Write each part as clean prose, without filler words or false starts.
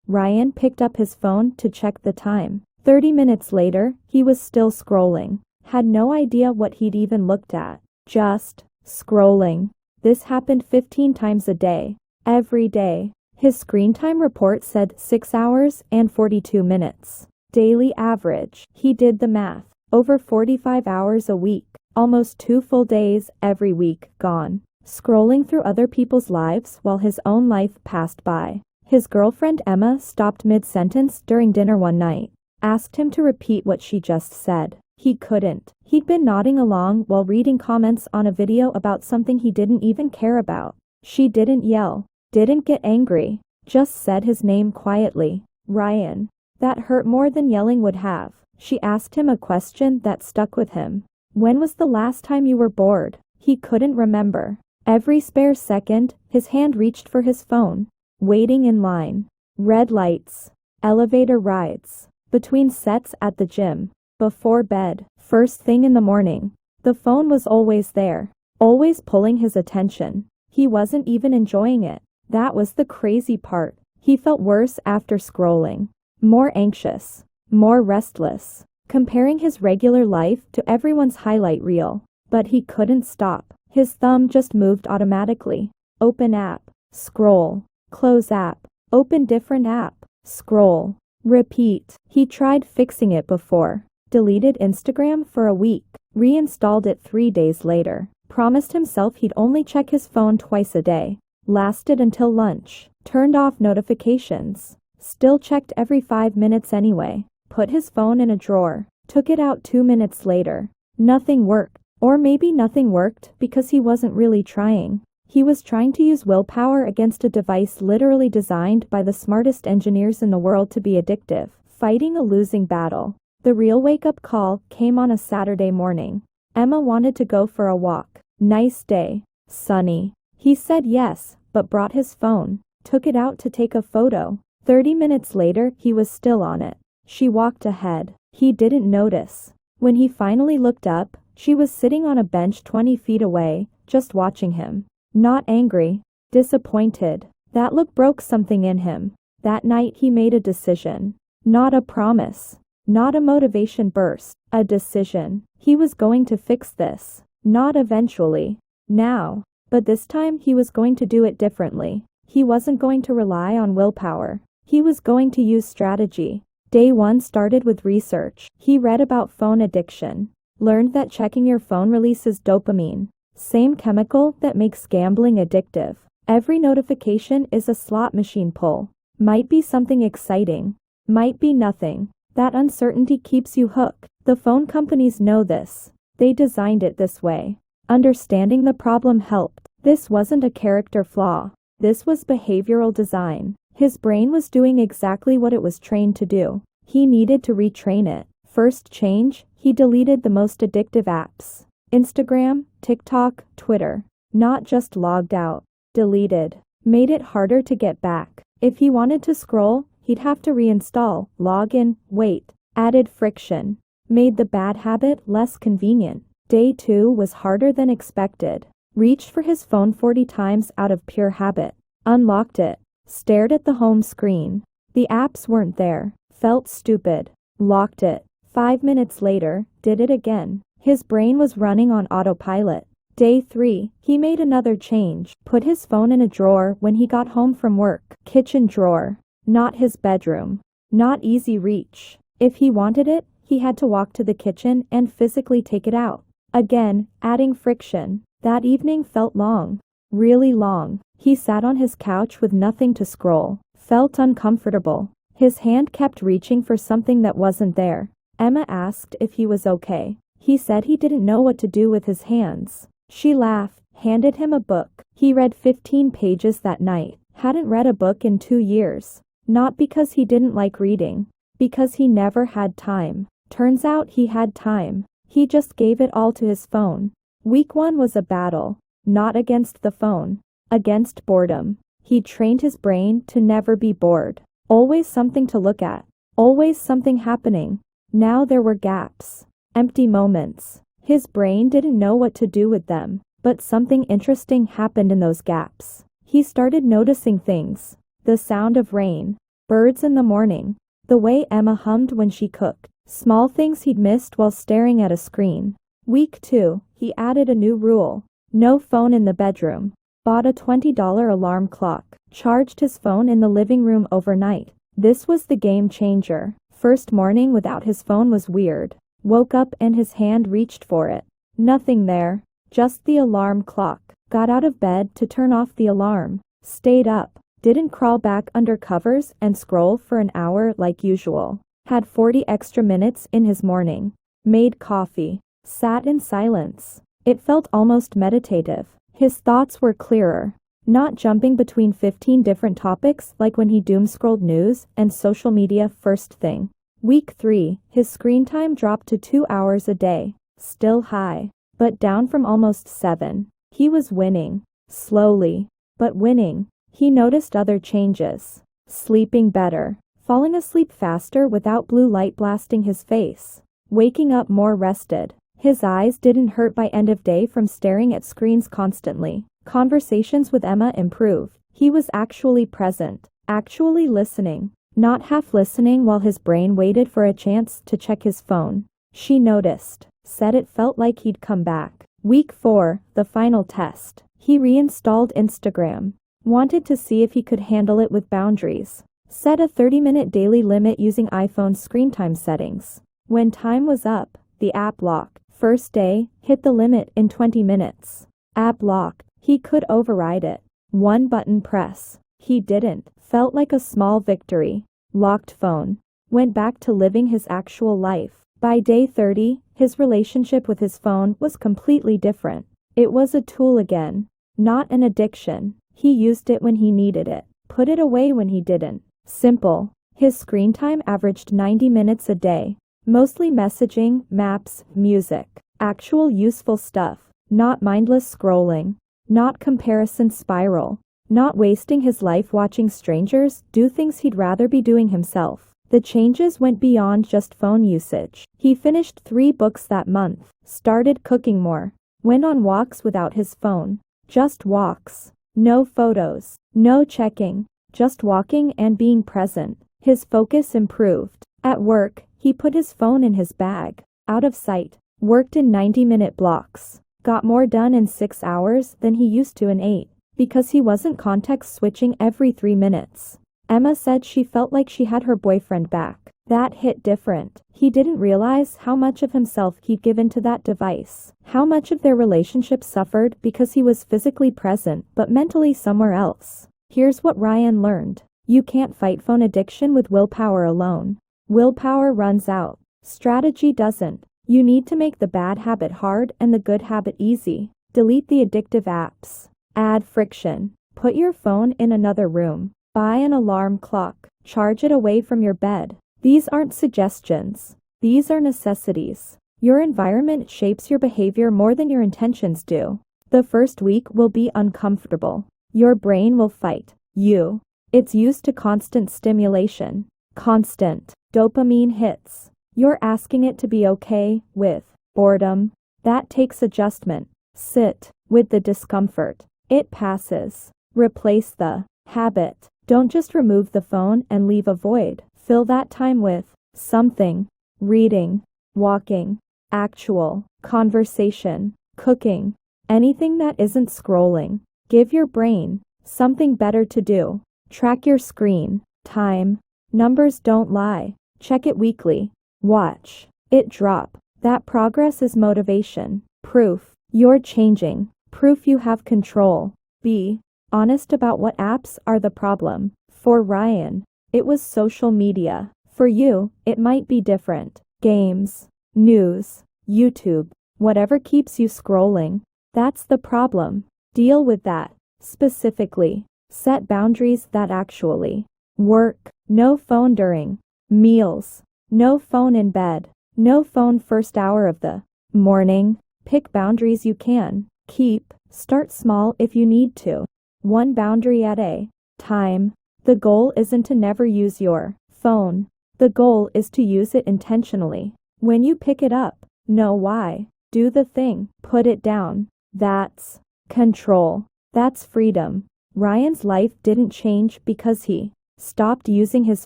Ryan picked up his phone to check the time. 30 minutes later, he was still scrolling. Had no idea what he'd even looked at. Just scrolling. This happened 15 times a day. Every day. His screen time report said 6 hours and 42 minutes. Daily average. He did the math. Over 45 hours a week. Almost 2 full days every week gone. Scrolling through other people's lives while his own life passed by. His girlfriend Emma stopped mid-sentence during dinner one night. Asked him to repeat what she just said. He couldn't. He'd been nodding along while reading comments on a video about something he didn't even care about. She didn't yell. Didn't get angry. Just said his name quietly. Ryan. That hurt more than yelling would have. She asked him a question that stuck with him. When was the last time you were bored? He couldn't remember. Every spare second, his hand reached for his phone. Waiting in line. Red lights. Elevator rides. Between sets at the gym. Before bed. First thing in the morning. The phone was always there. Always pulling his attention. He wasn't even enjoying it. That was the crazy part. He felt worse after scrolling. More anxious. More restless. Comparing his regular life to everyone's highlight reel. But he couldn't stop. His thumb just moved automatically. Open app. Scroll. Close app. Open different app. Scroll. Repeat. He tried fixing it before. Deleted Instagram for a week. Reinstalled it 3 days later. Promised himself he'd only check his phone twice a day. Lasted until lunch. Turned off notifications. Still checked every 5 minutes anyway. Put his phone in a drawer. Took it out 2 minutes later. Nothing worked. Or maybe nothing worked because he wasn't really trying. He was trying to use willpower against a device literally designed by the smartest engineers in the world to be addictive. Fighting a losing battle. The real wake-up call came on a Saturday morning. Emma wanted to go for a walk. Nice day. Sunny. He said yes, but brought his phone. Took it out to take a photo. 30 minutes later, he was still on it. She walked ahead. He didn't notice. When he finally looked up, she was sitting on a bench 20 feet away, just watching him. Not angry. Disappointed. That look broke something in him. That night he made a decision. Not a promise. Not a motivation burst. A decision. He was going to fix this. Not eventually. Now. But this time he was going to do it differently. He wasn't going to rely on willpower. He was going to use strategy. Day 1 started with research. He read about phone addiction. Learned that checking your phone releases dopamine. Same chemical that makes gambling addictive. Every notification is a slot machine pull. Might be something exciting. Might be nothing. That uncertainty keeps you hooked. The phone companies know this. They designed it this way. Understanding the problem helped. This wasn't a character flaw. This was behavioral design. His brain was doing exactly what it was trained to do. He needed to retrain it. First change, he deleted the most addictive apps. Instagram, TikTok, Twitter. Not just logged out. Deleted. Made it harder to get back. If he wanted to scroll, he'd have to reinstall, log in, wait. Added friction. Made the bad habit less convenient. Day 2 was harder than expected. Reached for his phone 40 times out of pure habit. Unlocked it. Stared at the home screen. The apps weren't there. Felt stupid. Locked it. 5 minutes later, did it again. His brain was running on autopilot. Day 3, he made another change. Put his phone in a drawer when he got home from work. Kitchen drawer. Not his bedroom. Not easy reach. If he wanted it, he had to walk to the kitchen and physically take it out. Again, adding friction. That evening felt long. Really long. He sat on his couch with nothing to scroll. Felt uncomfortable. His hand kept reaching for something that wasn't there. Emma asked if he was okay. He said he didn't know what to do with his hands. She laughed, handed him a book. He read 15 pages that night. Hadn't read a book in 2 years. Not because he didn't like reading. Because he never had time. Turns out he had time. He just gave it all to his phone. Week 1 was a battle. Not against the phone. Against boredom. He trained his brain to never be bored. Always something to look at. Always something happening. Now there were gaps. Empty moments. His brain didn't know what to do with them. But something interesting happened in those gaps. He started noticing things. The sound of rain. birds in the morning, the way Emma hummed when she cooked, small things he'd missed while staring at a screen. Week 2, he added a new rule. No phone in the bedroom. Bought a $20 alarm clock. Charged his phone in the living room overnight. This was the game changer. First morning without his phone was weird. Woke up and his hand reached for it. Nothing there. Just the alarm clock. Got out of bed to turn off the alarm. Stayed up. Didn't crawl back under covers and scroll for an hour like usual. Had 40 extra minutes in his morning. Made coffee. Sat in silence. It felt almost meditative. His thoughts were clearer. Not jumping between 15 different topics like when he doom-scrolled news and social media first thing. Week 3, his screen time dropped to 2 hours a day. Still high, but down from almost 7. He was winning. Slowly, but winning. He noticed other changes. Sleeping better. Falling asleep faster without blue light blasting his face. Waking up more rested. His eyes didn't hurt by end of day from staring at screens constantly. Conversations with Emma improved. He was actually present. Actually listening. Not half listening while his brain waited for a chance to check his phone. She noticed. Said it felt like he'd come back. Week 4, the final test. He reinstalled Instagram. Wanted to see if he could handle it with boundaries. Set a 30-minute daily limit using iPhone's screen time settings. When time was up, the app locked. First day, hit the limit in 20 minutes. App locked. He could override it. One button press. He didn't. Felt like a small victory. Locked phone. Went back to living his actual life. By day 30, his relationship with his phone was completely different. It was a tool again. Not an addiction. He used it when he needed it. Put it away when he didn't. Simple. His screen time averaged 90 minutes a day. Mostly messaging, maps, music. Actual useful stuff. Not mindless scrolling. Not comparison spiral. Not wasting his life watching strangers do things he'd rather be doing himself. The changes went beyond just phone usage. He finished 3 books that month. Started cooking more. Went on walks without his phone. Just walks. No photos. No checking. Just walking and being present. His focus improved. At work, he put his phone in his bag. Out of sight. Worked in 90-minute blocks. Got more done in 6 hours than he used to in 8. Because he wasn't context switching every 3 minutes. Emma said she felt like she had her boyfriend back. That hit different. He didn't realize how much of himself he'd given to that device. How much of their relationship suffered because he was physically present but mentally somewhere else. Here's what Ryan learned. You can't fight phone addiction with willpower alone. Willpower runs out. Strategy doesn't. You need to make the bad habit hard and the good habit easy. Delete the addictive apps. Add friction. Put your phone in another room. Buy an alarm clock. Charge it away from your bed. These aren't suggestions. These are necessities. Your environment shapes your behavior more than your intentions do. The first week will be uncomfortable. Your brain will fight you. It's used to constant stimulation. Constant dopamine hits. You're asking it to be okay with boredom. That takes adjustment. Sit with the discomfort. It passes. Replace the habit. Don't just remove the phone and leave a void. Fill that time with something. Reading, walking, actual conversation, cooking, anything that isn't scrolling. Give your brain something better to do. Track your screen time. Numbers don't lie. Check it weekly. Watch it drop. That progress is motivation. Proof you're changing. Proof you have control. Be honest about what apps are the problem. For Ryan, it was social media. For you, it might be different. Games, news, YouTube, whatever keeps you scrolling. That's the problem. Deal with that. Specifically, set boundaries that actually work. No phone during meals. No phone in bed. No phone first hour of the morning. Pick boundaries you can keep. Start small if you need to. One boundary at a time. The goal isn't to never use your phone. The goal is to use it intentionally. When you pick it up, know why. Do the thing. Put it down. That's control. That's freedom. Ryan's life didn't change because he stopped using his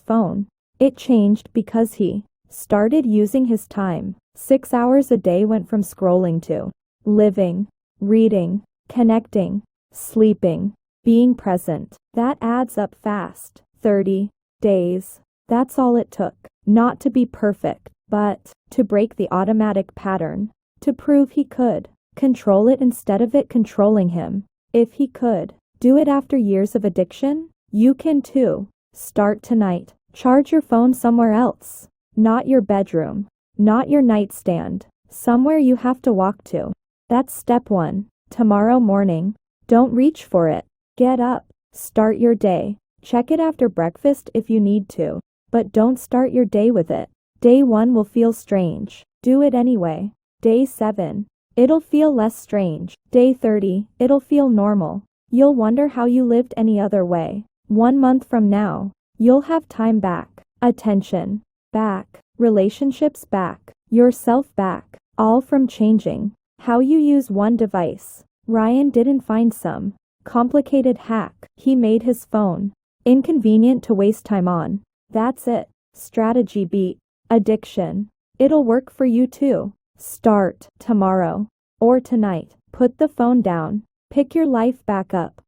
phone. It changed because he started using his time. 6 hours a day went from scrolling to living, reading, connecting, sleeping, being present. That adds up fast. 30 days. That's all it took. Not to be perfect, but to break the automatic pattern. To prove he could control it instead of it controlling him. If he could do it after years of addiction, you can too. Start tonight. Charge your phone somewhere else. Not your bedroom. Not your nightstand. Somewhere you have to walk to. That's step 1. Tomorrow morning. Don't reach for it. Get up. Start your day. Check it after breakfast if you need to. But don't start your day with it. Day 1 will feel strange. Do it anyway. Day 7. It'll feel less strange. Day 30. It'll feel normal. You'll wonder how you lived any other way. 1 month from now, you'll have time back. Attention back. Relationships back. Yourself back. All from changing how you use one device. Ryan didn't find some complicated hack. He made his phone inconvenient to waste time on. That's it. Strategy beat addiction. It'll work for you too. Start tomorrow or tonight. Put the phone down. Pick your life back up.